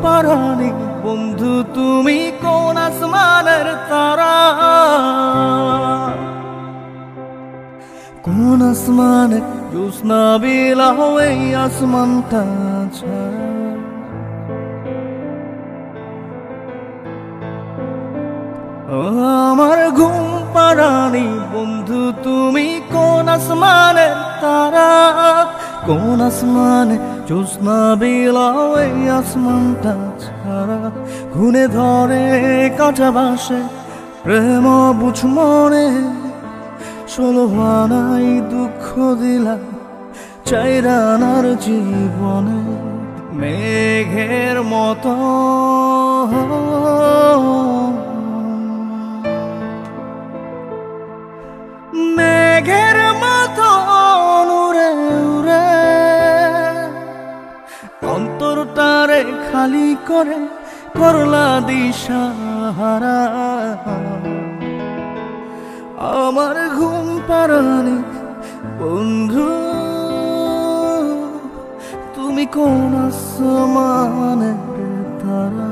পারানি বন্ধু তুমি কোন আসমানের তারা কোন আসমানে জ্যোৎস্না বিলাও এই আসমানটা ছাড়া আমার ঘুম পারানি বন্ধু তুমি কোন আসমানের তারা কোন আসমানে জ্যোৎস্না বিলাও এই আসমানটা ছাড়া ঘুনে ধরে কাঁটা বাসে প্রেম বুঝ মনে ষোলো আনাই দুঃখ দিলাম চাইরানার জীবনে মেঘের মতো মেঘের মতো উড়ে উড়ে অন্তরটারে খালি করে করলা দিশাহারা আমার ঘুম পারানি বন্ধু তুমি কোন আসমানের তারা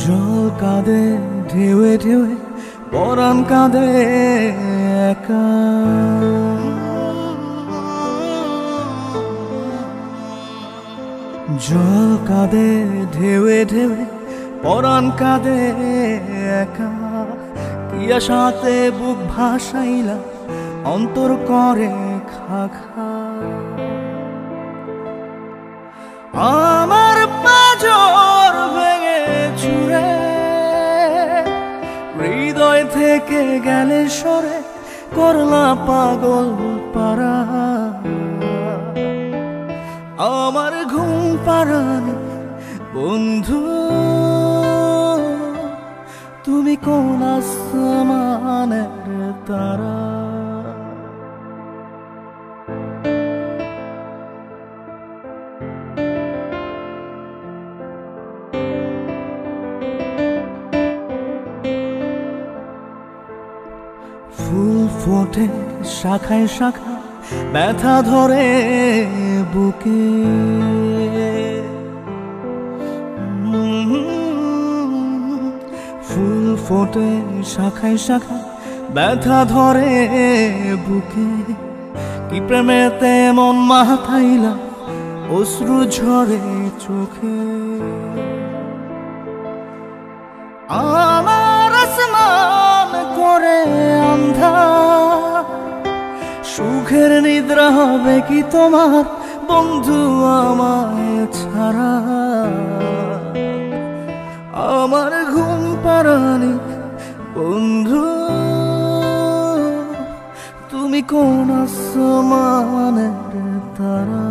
জল কাঁদে ঢেউে ঢেউে পরাণ কাঁদে একা জল কাঁদে ঢেউে ঢেউে পরাণ কাঁদে একা কি আশাতে বুক ভাসাইলা অন্তর করে খা খা আমার পাজর ভেঙে ছুঁড়ে হৃদয় থেকে গেলে সরে করলা পাগল পারা আমার ঘুম পারানি বন্ধু তুমি কোন আসমানের তারা ফুল ফোটে শাখায় শাখা ব্যথা ধরে বুকে ফুল ফোটে শাখায় শাখা ব্যথা ধরে বুকে কি প্রেমেতে মন মাথাইলা অশ্রু ঝরে চোখে আমার আসমান করে আন্ধার সুখের নিদ্রা হবে কি তোমার বন্ধু আমায় ছাড়া আমার ঘুম পারানি বন্ধু তুমি কোন আসমানের তারা